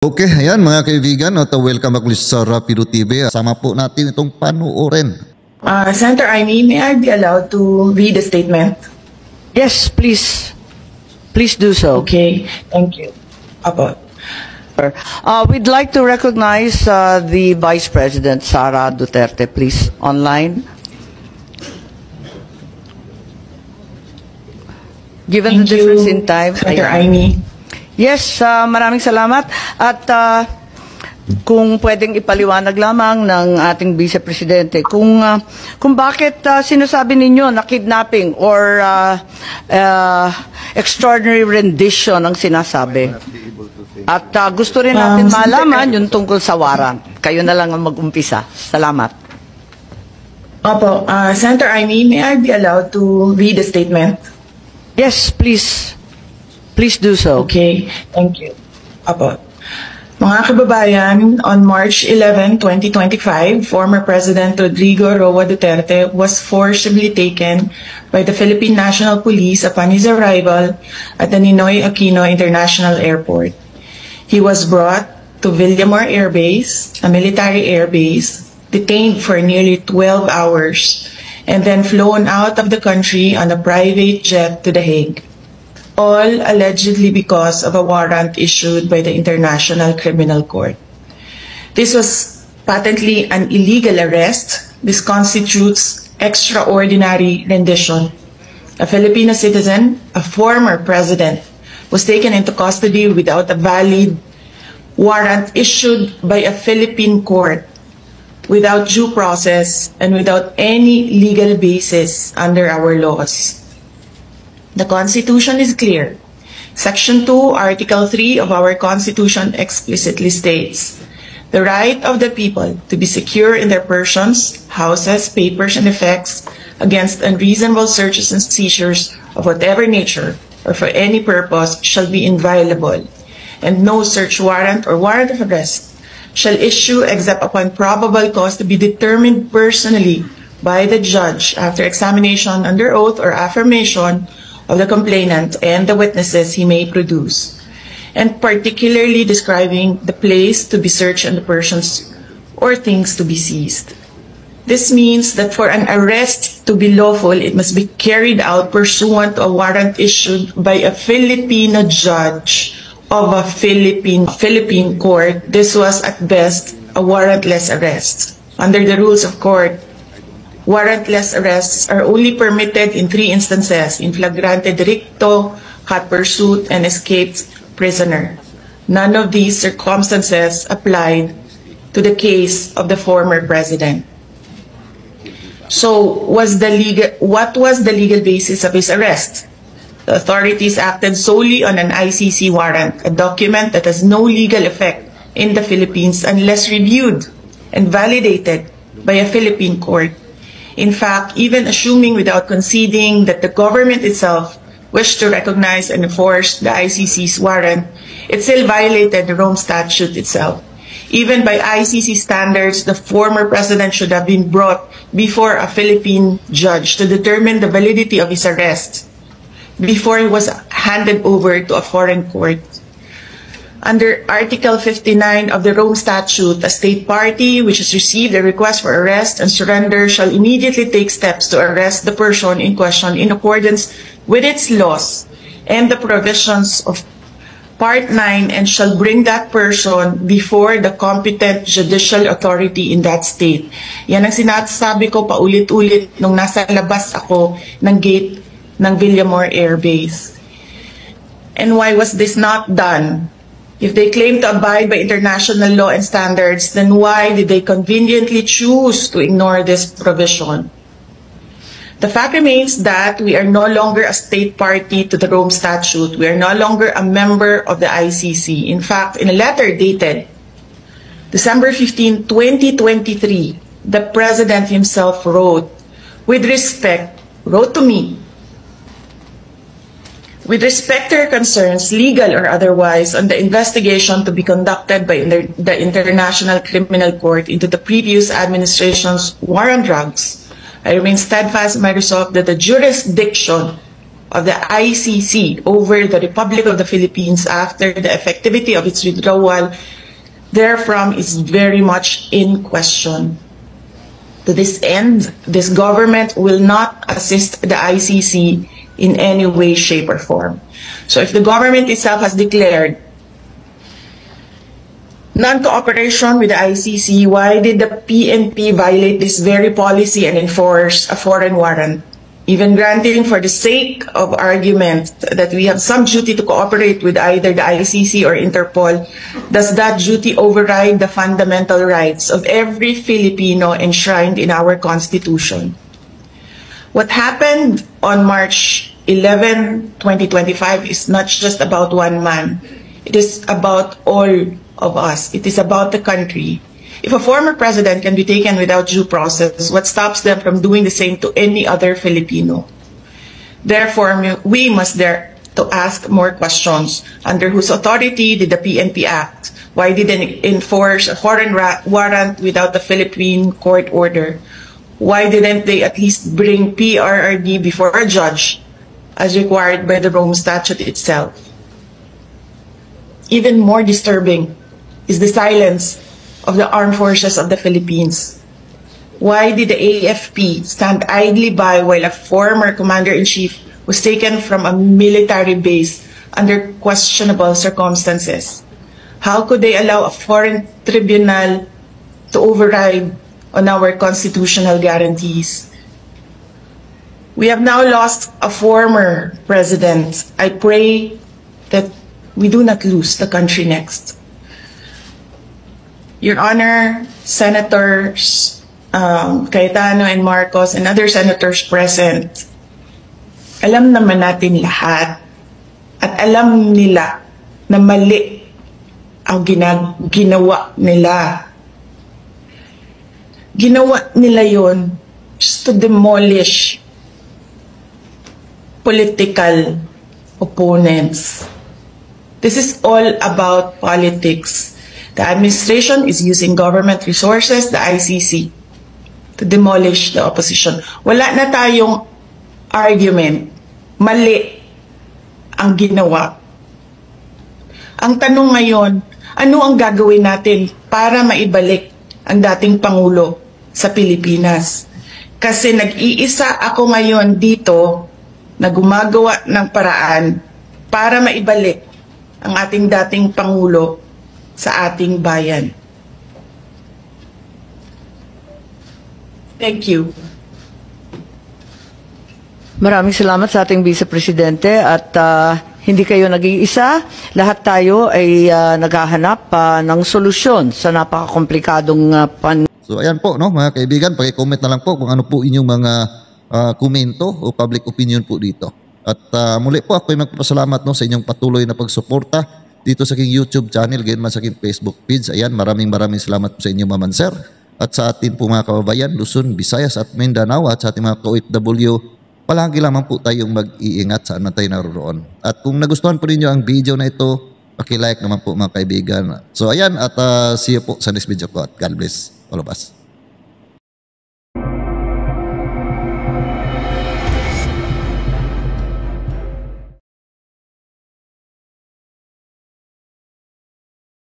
Okay, ayan mga kaibigan, welcome back ulit sa Rapido TV. Sama po natin itong panuorin. Senator Amy, may I be allowed to read the statement? Yes, please. Please do so. Okay, thank you. Apo. We'd like to recognize the Vice President, Sara Duterte, please, online. Given Thank the difference in time. Senator Amy. Yes, maraming salamat. At kung pwedeng ipaliwanag lamang ng ating Vice Presidente kung bakit sinasabi ninyo na kidnapping or extraordinary rendition ang sinasabi. At gusto rin natin malaman yung tungkol sa warrant. Kayo na lang ang mag-umpisa. Salamat. Opo, Senator Amy, may I be allowed to read the statement? Yes, please. Please do so. Okay, thank you. Apo. Mga kababayan, on March 11, 2025, former President Rodrigo Roa Duterte was forcibly taken by the Philippine National Police upon his arrival at the Ninoy Aquino International Airport. He was brought to Villamor Air Base, a military air base, detained for nearly 12 hours, and then flown out of the country on a private jet to The Hague. All allegedly because of a warrant issued by the International Criminal Court. This was patently an illegal arrest. This constitutes extraordinary rendition. A Filipino citizen, a former president, was taken into custody without a valid warrant issued by a Philippine court, without due process and without any legal basis under our laws. The Constitution is clear. Section 2, Article 3 of our Constitution explicitly states, the right of the people to be secure in their persons, houses, papers, and effects against unreasonable searches and seizures of whatever nature or for any purpose shall be inviolable, and no search warrant or warrant of arrest shall issue except upon probable cause to be determined personally by the judge after examination under oath or affirmation of the complainant and the witnesses he may produce, and particularly describing the place to be searched and the persons or things to be seized. This means that for an arrest to be lawful, it must be carried out pursuant to a warrant issued by a Filipino judge of a Philippine court. This was at best a warrantless arrest. Under the rules of court, warrantless arrests are only permitted in 3 instances: in flagrante delicto, hot pursuit, and escaped prisoner. None of these circumstances applied to the case of the former president. So, what was the legal basis of his arrest? The authorities acted solely on an ICC warrant, a document that has no legal effect in the Philippines unless reviewed and validated by a Philippine court. In fact, even assuming without conceding that the government itself wished to recognize and enforce the ICC's warrant, it still violated the Rome Statute itself. Even by ICC standards, the former president should have been brought before a Philippine judge to determine the validity of his arrest before he was handed over to a foreign court. Under Article 59 of the Rome Statute, a state party which has received a request for arrest and surrender shall immediately take steps to arrest the person in question in accordance with its laws and the provisions of Part 9, and shall bring that person before the competent judicial authority in that state. Yan ang sinasabi ko paulit-ulit nung nasa labas ako ng gate ng Villamor Air Base. And why was this not done? If they claim to abide by international law and standards, then why did they conveniently choose to ignore this provision? The fact remains that we are no longer a state party to the Rome Statute. We are no longer a member of the ICC. In fact, in a letter dated December 15, 2023, the President himself wrote to me, with respect to your concerns, legal or otherwise, on the investigation to be conducted by the International Criminal Court into the previous administration's war on drugs, I remain steadfast in my resolve that the jurisdiction of the ICC over the Republic of the Philippines after the effectivity of its withdrawal therefrom is very much in question. To this end, this government will not assist the ICC in any way, shape, or form. So if the government itself has declared non-cooperation with the ICC, why did the PNP violate this very policy and enforce a foreign warrant? Even granting for the sake of argument that we have some duty to cooperate with either the ICC or Interpol, does that duty override the fundamental rights of every Filipino enshrined in our Constitution? What happened on March 11, 2025 is not just about one man. It is about all of us. It is about the country. If a former president can be taken without due process, what stops them from doing the same to any other Filipino? Therefore, we must dare to ask more questions. Under whose authority did the PNP act? Why did they enforce a foreign warrant without the Philippine court order? Why didn't they at least bring PRRD before a judge, as required by the Rome Statute itself? Even more disturbing is the silence of the armed forces of the Philippines. Why did the AFP stand idly by while a former commander-in-chief was taken from a military base under questionable circumstances? How could they allow a foreign tribunal to override on our constitutional guarantees? We have now lost a former president. I pray that we do not lose the country next. Your Honor, Senators Cayetano and Marcos and other senators present, alam naman natin lahat at alam nila na mali ang ginawa nila. Ginawa nila yon just to demolish political opponents. This is all about politics. The administration is using government resources, the ICC, to demolish the opposition. Wala na tayong argument. Mali ang ginawa. Ang tanong ngayon, ano ang gagawin natin para maibalik ang dating Pangulo sa Pilipinas? Kasi nag-iisa ako ngayon dito na gumagawa ng paraan para maibalik ang ating dating Pangulo sa ating bayan. Thank you. Maraming salamat sa ating Vice Presidente at hindi kayo nag-iisa. Lahat tayo ay naghahanap ng solusyon sa napakakomplikadong So ayan po, no, mga kaibigan, paki-comment na lang po kung ano po inyong mga komento o public opinion po dito. At muli po ako ay magpapasalamat, no, sa inyong patuloy na pagsuporta dito sa aking YouTube channel, gayon man sa aking Facebook page. Ayan, maraming salamat po sa inyo, Maman Sir. At sa atin po mga kababayan, Luzon, Visayas at Mindanao at sa ating mga ka-OFW, palagi lamang po tayong mag-iingat saan man tayo naroon. At kung nagustuhan po ninyo ang video na ito, paki-like naman po mga kaibigan. So ayan, at see you po sa next video ko at God bless all of us.